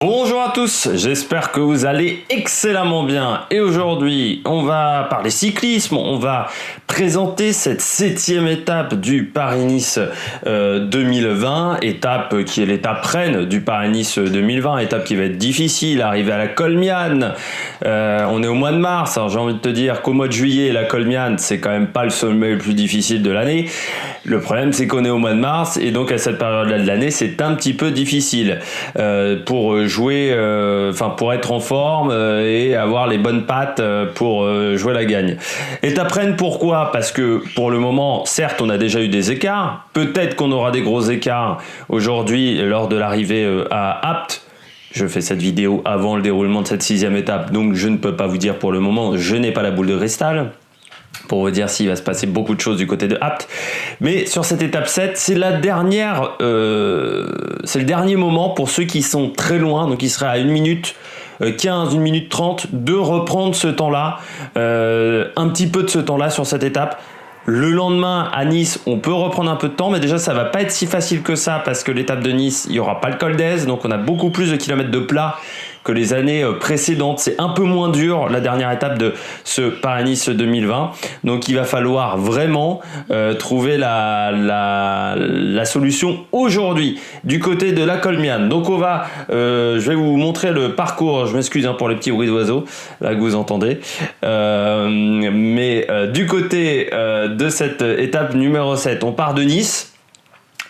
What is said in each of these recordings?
Bonjour à tous, j'espère que vous allez excellemment bien et aujourd'hui on va parler cyclisme, on va présenter cette 7e étape du Paris-Nice 2020, étape qui est l'étape reine du Paris-Nice 2020, étape qui va être difficile, arriver à la Colmiane, on est au mois de mars, alors j'ai envie de te dire qu'au mois de juillet la Colmiane c'est quand même pas le sommet le plus difficile de l'année, le problème c'est qu'on est au mois de mars et donc à cette période-là de l'année c'est un petit peu difficile pour jouer, pour être en forme et avoir les bonnes pattes pour jouer la gagne. Étape reine, pourquoi ? Parce que pour le moment, certes, on a déjà eu des écarts. Peut-être qu'on aura des gros écarts aujourd'hui lors de l'arrivée à Apt. Je fais cette vidéo avant le déroulement de cette 6e étape, donc je ne peux pas vous dire pour le moment, je n'ai pas la boule de cristal pour vous dire s'il va se passer beaucoup de choses du côté de Apt. Mais sur cette étape 7, c'est la dernière, c'est le dernier moment pour ceux qui sont très loin, donc ils seraient à 1 minute 15, 1 minute 30, de reprendre ce temps-là, un petit peu de ce temps-là sur cette étape. Le lendemain, à Nice, on peut reprendre un peu de temps, mais déjà, ça va pas être si facile que ça, parce que l'étape de Nice, il y aura pas le col d'Aise, donc on a beaucoup plus de kilomètres de plat que les années précédentes. C'est un peu moins dur, la dernière étape de ce Paris-Nice 2020. Donc, il va falloir vraiment trouver la solution aujourd'hui, du côté de la Colmiane. Donc, je vais vous montrer le parcours. Je m'excuse pour les petits bruits d'oiseaux, là que vous entendez. Du côté de cette étape numéro 7, on part de Nice.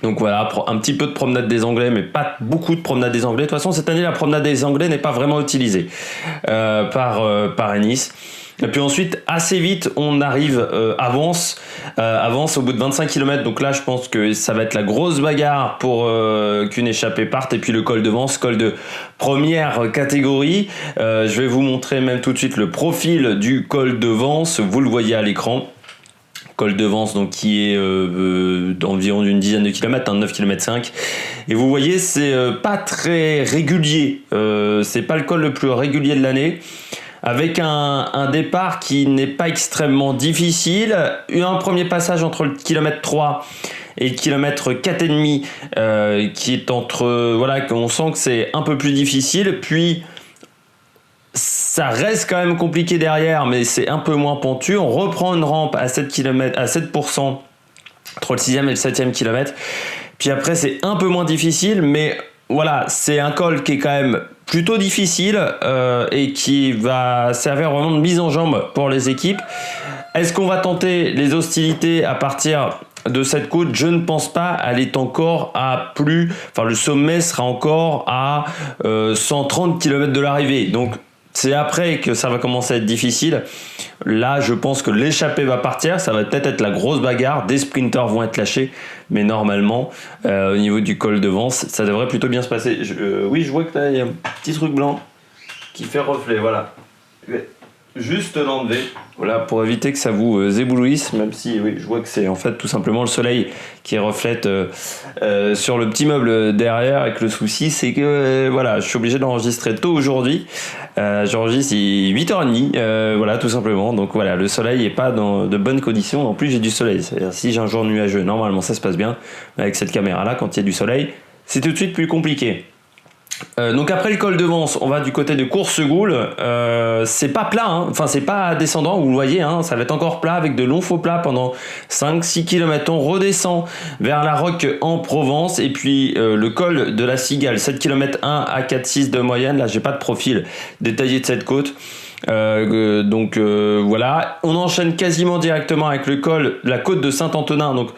Donc voilà, un petit peu de promenade des Anglais, mais pas beaucoup de promenade des Anglais. De toute façon, cette année, la promenade des Anglais n'est pas vraiment utilisée par Nice. Et puis ensuite, assez vite, on arrive, avance au bout de 25 km. Donc là, je pense que ça va être la grosse bagarre pour qu'une échappée parte. Et puis le col de Vence, col de première catégorie. Je vais vous montrer même tout de suite le profil du col de Vence. Vous le voyez à l'écran. Col de Vence, donc qui est d'environ une dizaine de kilomètres, 9 km 5. Et vous voyez, c'est pas très régulier. C'est pas le col le plus régulier de l'année. Avec un départ qui n'est pas extrêmement difficile. Un premier passage entre le kilomètre 3 et le kilomètre 4,5 qui est on sent que c'est un peu plus difficile. Puis ça reste quand même compliqué derrière, mais c'est un peu moins pentu. On reprend une rampe à 7% entre le 6e et le 7e kilomètre. Puis après, c'est un peu moins difficile, mais voilà, c'est un col qui est quand même plutôt difficile et qui va servir vraiment de mise en jambe pour les équipes. Est-ce qu'on va tenter les hostilités à partir de cette côte? Je ne pense pas. Elle est encore le sommet sera encore à 130 km de l'arrivée. Donc, c'est après que ça va commencer à être difficile. Là, je pense que l'échappée va partir. Ça va peut-être être la grosse bagarre. Des sprinters vont être lâchés. Mais normalement, au niveau du col de Vence, ça devrait plutôt bien se passer. Oui, je vois que là, il y a un petit truc blanc qui fait reflet. Voilà. Juste l'enlever, voilà, pour éviter que ça vous éblouisse, même si oui, je vois que c'est en fait tout simplement le soleil qui reflète sur le petit meuble derrière, et que le souci c'est que je suis obligé d'enregistrer tôt aujourd'hui. J'enregistre 8h30, voilà, tout simplement. Donc voilà, le soleil n'est pas dans de bonnes conditions. En plus, j'ai du soleil. C'est-à-dire, si j'ai un jour nuageux, normalement ça se passe bien. Mais avec cette caméra-là, quand il y a du soleil, c'est tout de suite plus compliqué. Donc après le col de Vence, on va du côté de Coursegoule. C'est pas plat, c'est pas descendant, vous le voyez, ça va être encore plat avec de longs faux plats pendant 5-6 km. On redescend vers la Roque en Provence et puis le col de la Cigale, 7 km 1 à 4,6 de moyenne. Là, j'ai pas de profil détaillé de cette côte. Voilà, on enchaîne quasiment directement avec la côte de Saint-Antonin. Donc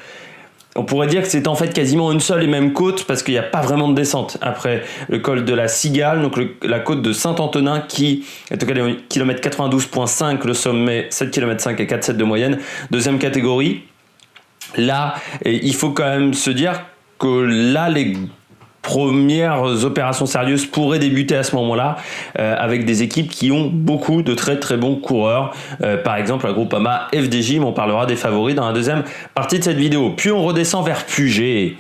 on pourrait dire que c'est en fait quasiment une seule et même côte parce qu'il n'y a pas vraiment de descente. Après le col de la Cigale, donc la côte de Saint-Antonin qui est au kilomètre 92,5, le sommet 7 km 5 et 4,7 de moyenne, deuxième catégorie. Là, il faut quand même se dire que là, les premières opérations sérieuses pourraient débuter à ce moment-là avec des équipes qui ont beaucoup de très très bons coureurs, par exemple la Groupama FDJ, mais on parlera des favoris dans la deuxième partie de cette vidéo. Puis on redescend vers Puget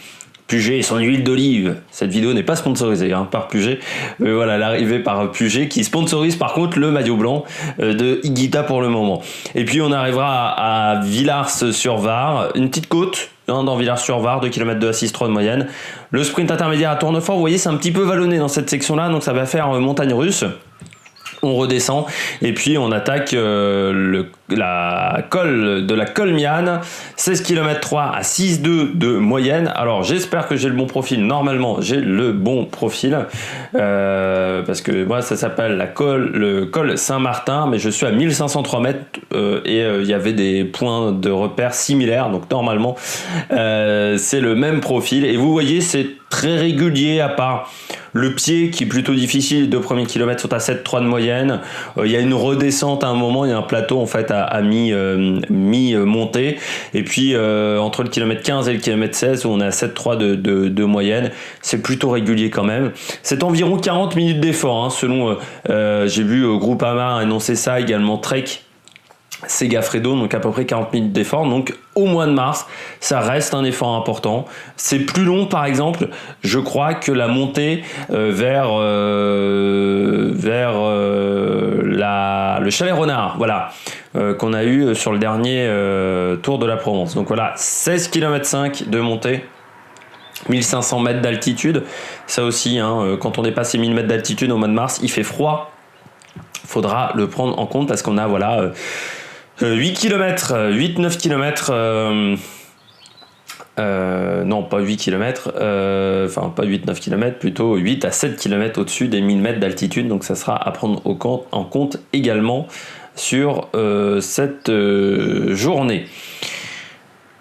et son huile d'olive. Cette vidéo n'est pas sponsorisée par Puget, mais voilà, l'arrivée par Puget qui sponsorise par contre le maillot blanc de Higuita pour le moment. Et puis on arrivera à Villars-sur-Var, une petite côte dans Villars-sur-Var, 2 km de 6,3 de moyenne. Le sprint intermédiaire à Tournefort, vous voyez, c'est un petit peu vallonné dans cette section-là, donc ça va faire montagne russe. On redescend et puis on attaque la colle de la Colmiane, 16 km 3 à 6,2 de moyenne. Alors j'espère que j'ai le bon profil. Normalement j'ai le bon profil parce que moi ça s'appelle le col Saint-Martin, mais je suis à 1503 mètres et il y avait des points de repère similaires, donc normalement c'est le même profil. Et vous voyez, c'est très régulier à part le pied qui est plutôt difficile. Les 2 premiers kilomètres sont à 7,3 de moyenne. Il y a une redescente à un moment, il y a un plateau en fait à mi-montée. Et puis entre le kilomètre 15 et le kilomètre 16, où on est à 7,3 de moyenne. C'est plutôt régulier quand même. C'est environ 40 minutes d'effort, hein, selon, j'ai vu Groupama annoncer ça, également Trek, Segafredo, donc à peu près 40 minutes d'effort. Donc au mois de mars, ça reste un effort important. C'est plus long, par exemple, je crois, que la montée vers le Chalet Renard, voilà, qu'on a eu sur le dernier Tour de la Provence. Donc voilà, 16 km 5 de montée, 1500 mètres d'altitude. Ça aussi, hein, quand on dépasse les 1000 mètres d'altitude au mois de mars, il fait froid. Faudra le prendre en compte parce qu'on a, voilà, 8 km, 8-9 km, non pas 8 km, enfin pas 8-9 km, plutôt 8 à 7 km au-dessus des 1000 mètres d'altitude, donc ça sera à prendre en compte également sur cette journée.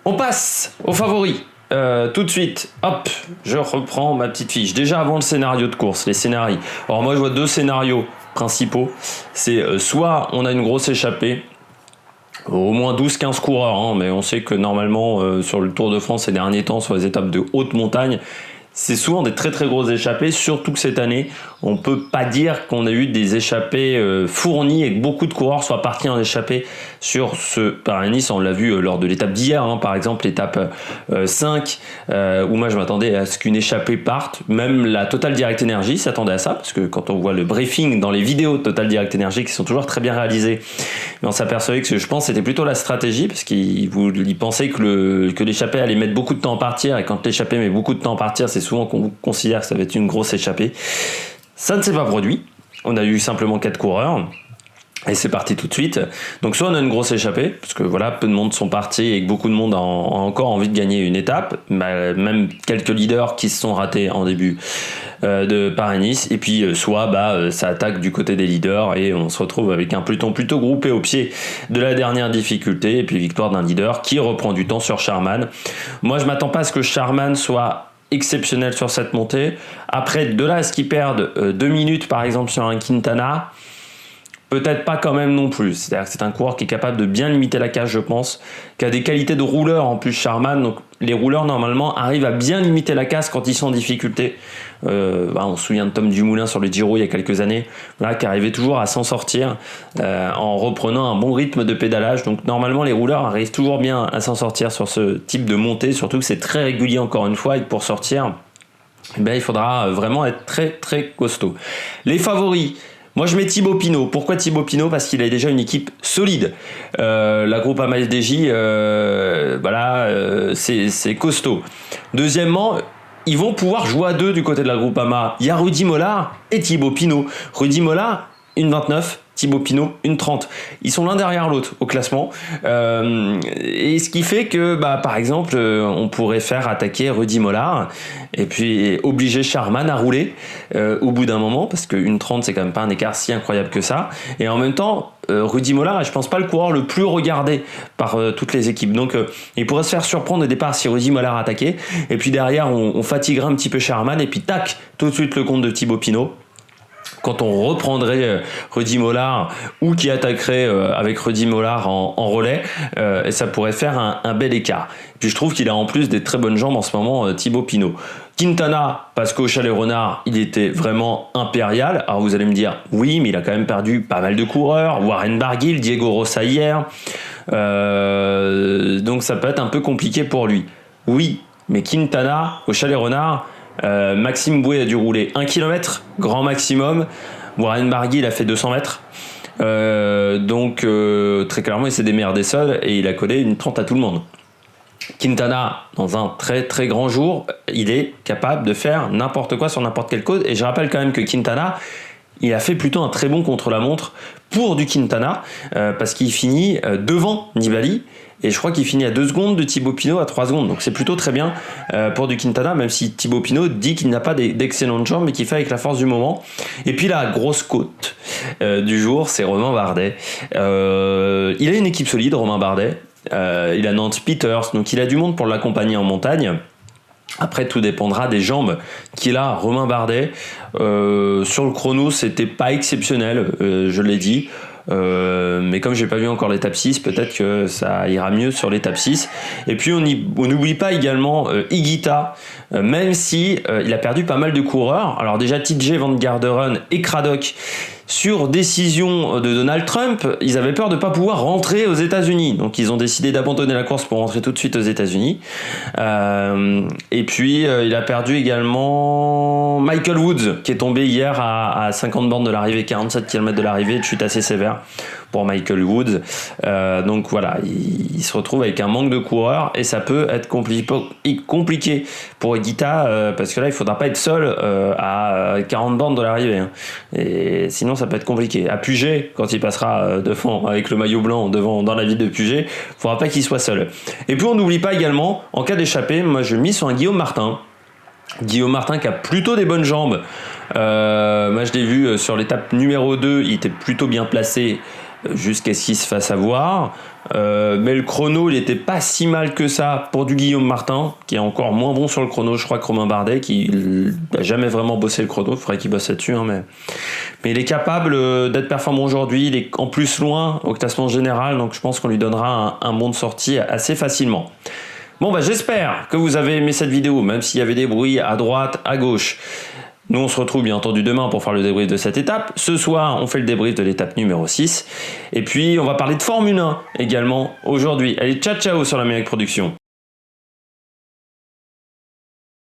On passe aux favoris. Tout de suite, hop, je reprends ma petite fiche. Déjà avant le scénario de course, les scénarios. Alors moi je vois 2 scénarios principaux. C'est soit on a une grosse échappée, au moins 12-15 coureurs, hein, mais on sait que normalement sur le Tour de France ces derniers temps, sur les étapes de haute montagne, c'est souvent des très très grosses échappées, surtout que cette année, on peut pas dire qu'on a eu des échappées fournies et que beaucoup de coureurs soient partis en échappée sur ce Paris-Nice. On l'a vu lors de l'étape d'hier, hein, par exemple l'étape 5, où moi je m'attendais à ce qu'une échappée parte. Même la Total Direct Energy s'attendait à ça, parce que quand on voit le briefing dans les vidéos de Total Direct Energy, qui sont toujours très bien réalisées, mais on s'apercevait que je pense c'était plutôt la stratégie, parce qu'ils pensaient que l'échappée allait mettre beaucoup de temps à partir, et quand l'échappée met beaucoup de temps à partir, c'est souvent qu'on considère que ça va être une grosse échappée. Ça ne s'est pas produit. On a eu simplement 4 coureurs. Et c'est parti tout de suite. Donc soit on a une grosse échappée, parce que voilà, peu de monde sont partis et que beaucoup de monde a encore envie de gagner une étape. Même quelques leaders qui se sont ratés en début de Paris-Nice. Et puis soit ça attaque du côté des leaders et on se retrouve avec un peloton plutôt groupé au pied de la dernière difficulté. Et puis victoire d'un leader qui reprend du temps sur Charman. Moi je m'attends pas à ce que Charman soit exceptionnel sur cette montée. Après, de là à ce qu'ils perdent 2 minutes par exemple sur un Quintana, peut-être pas quand même non plus. C'est-à-dire que c'est un coureur qui est capable de bien limiter la casse, je pense, qui a des qualités de rouleur en plus, Charman. Donc les rouleurs normalement arrivent à bien limiter la casse quand ils sont en difficulté. On se souvient de Tom Dumoulin sur le Giro il y a quelques années, là, qui arrivait toujours à s'en sortir en reprenant un bon rythme de pédalage. Donc normalement les rouleurs arrivent toujours bien à s'en sortir sur ce type de montée, surtout que c'est très régulier encore une fois, et que pour sortir, il faudra vraiment être très très costaud. Les favoris, moi je mets Thibaut Pinot. Pourquoi Thibaut Pinot ? Parce qu'il a déjà une équipe solide. La Groupama FDJ, c'est costaud. Deuxièmement, ils vont pouvoir jouer à 2 du côté de la Groupama. Il y a Rudy Mollard et Thibaut Pinot. Rudy Mollard, une 29, Thibaut Pinot, une 30. Ils sont l'un derrière l'autre au classement. Et ce qui fait que, par exemple, on pourrait faire attaquer Rudy Mollard et puis obliger Charman à rouler au bout d'un moment, parce qu'une 30, c'est quand même pas un écart si incroyable que ça. Et en même temps, Rudy Mollard est, je pense, pas le coureur le plus regardé par toutes les équipes. Donc, il pourrait se faire surprendre au départ si Rudy Mollard attaquait. Et puis derrière, on fatiguera un petit peu Charman. Et puis, tac, tout de suite le compte de Thibaut Pinot. Quand on reprendrait Rudy Mollard ou qui attaquerait avec Rudy Mollard en relais, et ça pourrait faire un bel écart. Puis je trouve qu'il a en plus des très bonnes jambes en ce moment, Thibaut Pinot. Quintana, parce qu'au Chalet Renard, il était vraiment impérial. Alors vous allez me dire, oui, mais il a quand même perdu pas mal de coureurs. Warren Barguil, Diego Rosa hier. Donc ça peut être un peu compliqué pour lui. Oui, mais Quintana, au Chalet Renard, Maxime Bouet a dû rouler 1 km, grand maximum. Warren Barguil a fait 200 mètres. Donc très clairement, il s'est démerdé seul et il a collé une 30 à tout le monde. Quintana, dans un très très grand jour, il est capable de faire n'importe quoi sur n'importe quelle côte. Et je rappelle quand même que Quintana, il a fait plutôt un très bon contre-la-montre pour du Quintana, parce qu'il finit devant Nibali. Et je crois qu'il finit à 2 secondes de Thibaut Pinot à 3 secondes. Donc c'est plutôt très bien pour du Quintana, même si Thibaut Pinot dit qu'il n'a pas d'excellentes jambes, mais qu'il fait avec la force du moment. Et puis la grosse côte du jour, c'est Romain Bardet. Il a une équipe solide, Romain Bardet. Il a Nance Peters, donc il a du monde pour l'accompagner en montagne. Après, tout dépendra des jambes qu'il a, Romain Bardet. Sur le chrono, c'était pas exceptionnel, je l'ai dit. Mais comme j'ai pas vu encore l'étape 6, peut-être que ça ira mieux sur l'étape 6. Et puis on n'oublie pas également Higuita, même si il a perdu pas mal de coureurs. Alors déjà TJ Van Garderen et Craddock, sur décision de Donald Trump, ils avaient peur de ne pas pouvoir rentrer aux États-Unis. Donc ils ont décidé d'abandonner la course pour rentrer tout de suite aux États-Unis. Et puis il a perdu également Michael Woods, qui est tombé hier à 50 bornes de l'arrivée, 47 km de l'arrivée, de chute assez sévère pour Michael Woods. Donc voilà, il se retrouve avec un manque de coureurs et ça peut être compliqué pour Higuita, parce que là il ne faudra pas être seul à 40 bornes de l'arrivée, hein. Et sinon ça peut être compliqué. À Puget, quand il passera devant avec le maillot blanc dans la ville de Puget, il ne faudra pas qu'il soit seul. Et puis on n'oublie pas également, en cas d'échappée, moi je mise sur un Guillaume Martin. Guillaume Martin qui a plutôt des bonnes jambes. Moi je l'ai vu sur l'étape numéro 2, il était plutôt bien placé jusqu'à ce qu'il se fasse avoir. Mais le chrono, il était pas si mal que ça pour du Guillaume Martin, qui est encore moins bon sur le chrono, je crois, que Romain Bardet, qui n'a jamais vraiment bossé le chrono. Il faudrait qu'il bosse là-dessus, hein, mais il est capable d'être performant aujourd'hui. Il est en plus loin au classement général, donc je pense qu'on lui donnera un bon de sortie assez facilement. Bon, j'espère que vous avez aimé cette vidéo, même s'il y avait des bruits à droite, à gauche. Nous, on se retrouve bien entendu demain pour faire le débrief de cette étape. Ce soir, on fait le débrief de l'étape numéro 6. Et puis, on va parler de Formule 1 également aujourd'hui. Allez, ciao, ciao sur l'Amérique Production.